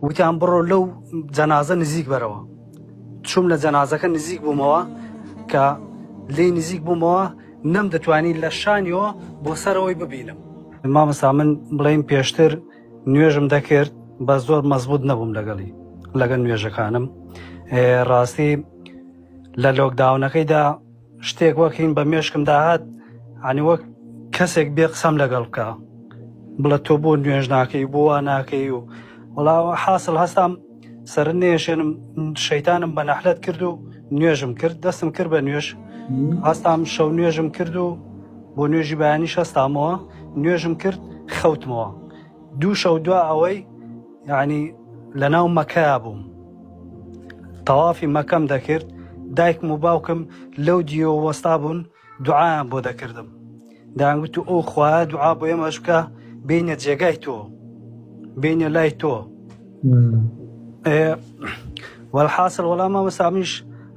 وتیان بڕۆ لەو جەنازە نزیک بەرەوە. چوم لە جەنازەکە نزیک بوومەوە کە لێ نزیک بوومەوە نەم دەتوانی لە شانیەوە بۆ سەرەوەی ببینم. مامەستا من بڵێم پێشتر نوێژم دەکرد بە زۆر مەزبوط نەبووم لەگەڵ نوێژەکانم. ڕاستی لە لۆکداونەکەیدا شتێک وەکین بە مێشکم داهات عنی وەک کەسێک بێ قسەم لەگەڵ بکە بڵێ تۆ بۆ نوێژ ناکەی بۆ وا ناکەی و وەڵاوە حاصل هەستام سەر نێشێنم شەیتانم بە نەحلەت کرد و نوێژم کرد دەستم کرد بە نوێژ هەستام شەو نوێژم کرد و بۆ نوێژی بەیانی شەستامەوە نوێژم کرد خەوتمەوە. دوو شەو دوا ئەوەی یعنی لەناو مەکەیا بووم تەوافی مەکەم دەکرد دایکم و باوکم لەو دیۆ وەستا بوون دوعایان بۆ دەکردم دەیانگوت ئەو خوایە دوعا بۆ ئێمەش بکە بینە جێگای تۆ بینە لای تۆ. وەڵحاصل وەڵام مامەسامیش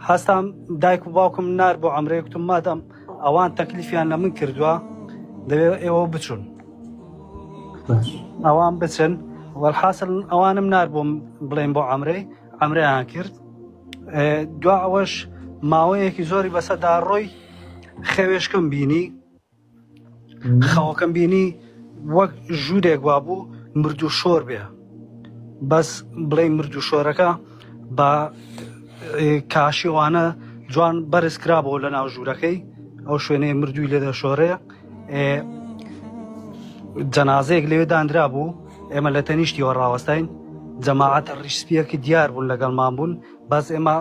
هەستام دایک و باوکم نار بۆ عەمرەیە گوتم مادام ئەوان تەکلیفیان لە من کردووە دەبێت ئێوە بچون ئەوان بچن. وەڵحاصل ئەوانم نار بۆم بڵێن بۆ عەمرەیان کرد. دوا ئەوەش ماوەیەکی زۆری بەسەردا ڕۆی خەوێشکم بینی خەوەکەم بینی وەک ژوورێک وا بوو مرد و شۆر بێ بەس بڵێ مرد و شۆرەکە بە کاشیوانە جوان بەرز کرابەوە لە ناو ژوورەکەی ئەو شوێنەیە مردووی لێدە شۆڕەیە. جەنازەیەک لەوێ دانرا بوو ئێمە لە تەنیشتیەوە ڕاوەستاین جەماعەتە ڕیشسپیەکی دیار بوون لەگەڵمان بوون بەس ئێمە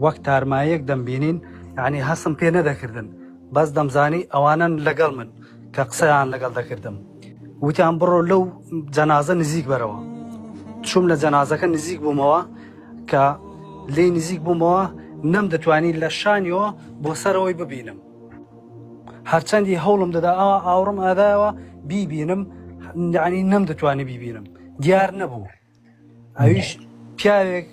وەک تارمایەک دەمبینین یعنی هەستم پێ نەدەکردن بەس دەمزانی ئەوانن لەگەڵ من کە قسەیان لەگەڵ دەکردم. وتیان بڕۆ لەو جەنازە نزیک بەرەوە. چوم لە جەنازەکە نزیک بوومەوە کە لێ نزیک بوومەوە نەم دەتوانی لە شانیەوە بۆ سەرەوەی ببینم. هەرچەندی هەوڵم دەدا ئاوڕم ئادایەوە بیبینم یعنی نەم دەتوانی بیبینم دیار نەبوو. ئەویش پیاوێک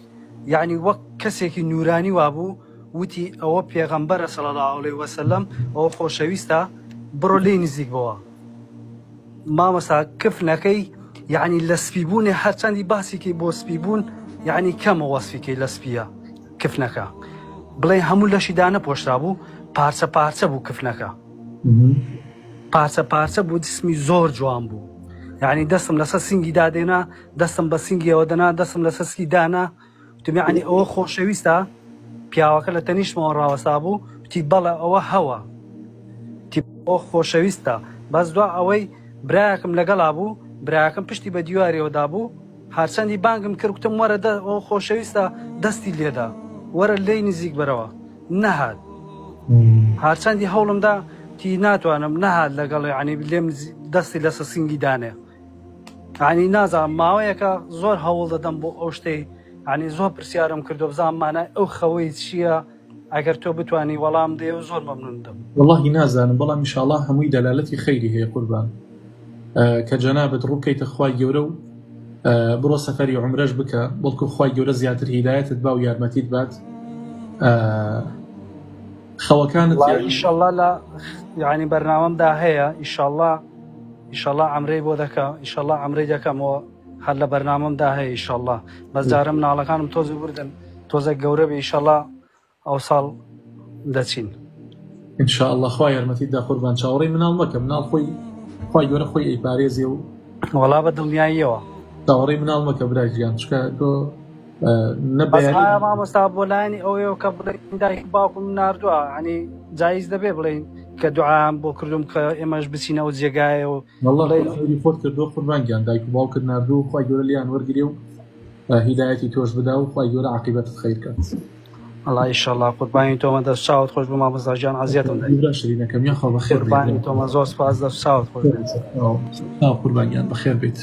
یعنی وەک کەسێکی نورانی وابوو وتی ئەوە پێغەمبەرە صلی الله علیه وسلم ئەوە خۆشەویستە بڕۆ لێ نزیک بەوە. مامەستا کفنەکەی یعنی لە سپیبوونێ هەرچەندی باسیکەی بۆ سپیبوون یعنی کەمە وەسفیکەی لە سپیە کفنەکە بڵێ هەموو لەشی دانە پۆشرا بوو پارچە پارچە بوو کفنەکە پارچە پارچە بوو دسمی زۆر جوان بوو یعنی دەستم لەسەر سینگی دادێنا دەستم بە سینگیەوە دەنا دەستم لەسەر سکی دانا وتم یعنی ئەوە خۆشەویستە. پیاوەکە لە تەنیشتمەوە ڕاوەستا بوو وتی بەڵێ ئەوە هەوە ئەوە خۆشەویستە. بەس دوا ئەوەی برایەکم لەگەڵا بوو برایەکەم پشتی بە دیواریەوەدا بوو هەرچەندی بانگم کرد وتم وەرە ئەوە خۆشەویستە دەستی لێدا وەرە لێی نزیک بەرەوە نەهات. هەرچەندی هەوڵمدا تی ناتوانم نەهات لەگەڵ یعنی لێم دەستی لەسەر سینگی دانێ یعنی نازانم ماوەیەکە زۆر هەوڵ دەدەم بۆ ئەو شتەی یعنی زۆر پرسیارم کردو بزانم مانای ئەو خەوەی چییە ئەگەر تۆ بتوانی وەڵام دێ و زۆر مەمنون دەم. وەڵڵاهی نازانم بەڵام ئینشاڵڵا هەمووی دەلالەتی خەیری هەیە قوربان کە جەنابەت ڕووکەیتە خوای گەورە و بڕۆ سەفەری عومرەش بکە بەڵکو خوای گەورە زیاتر هیدایەتت با و یارمەتیت بات. خەوەکانت ئینشاڵڵا لە یعنی بەرنامەمدا هەیە ئینشاڵڵا عەمرەی بۆ دەکەم ئینشاڵڵا عەمرەی دەکەمەوە هەر لە بەرنامەمدا هەیە ئینشاڵڵا بەس جارە مناڵەکانم تۆزی بردن تۆزە گەورە بێ ئینشاڵڵا ئەو ساڵ دەچین ئینشاءڵڵا خوا یارمەتیت دا قوربان چاوەڕێی مناڵ مەکە مناڵ خۆی خوای گەورە خۆی ئەیپارێزێ و وەڵا بە دڵنیاییەوە چاوەڕێی مناڵ مەکە برای گیان چکە تۆ نەبەیانی مامۆستا بۆ لایەنی ئەوەیەوە کە بڵێن دایک باوکم ناردووە عنی جایز دەبێ بڵێن کە دوعام بۆ کردوم کە ئێمەش بچینەوە جێگایەوە وەڵڵی خۆت کردووە قوربانگیان دایک و باوکت ناردوو و خوای گەورە لیان وەرگرێ و هیدایەتی تۆش بدا و خوای گەورە عاقیبەتت خەیر کات. الله ئینشاءڵڵا قوربانی تۆمە دەست چاوت خۆش بۆ مامۆستا گیان عەزیەتم دەی شیرینەکەم یا خوا بەخێر قوربانی تۆمە زۆر سوپاس دەست چاوت خۆش قوربانگیان بەخێر بێت.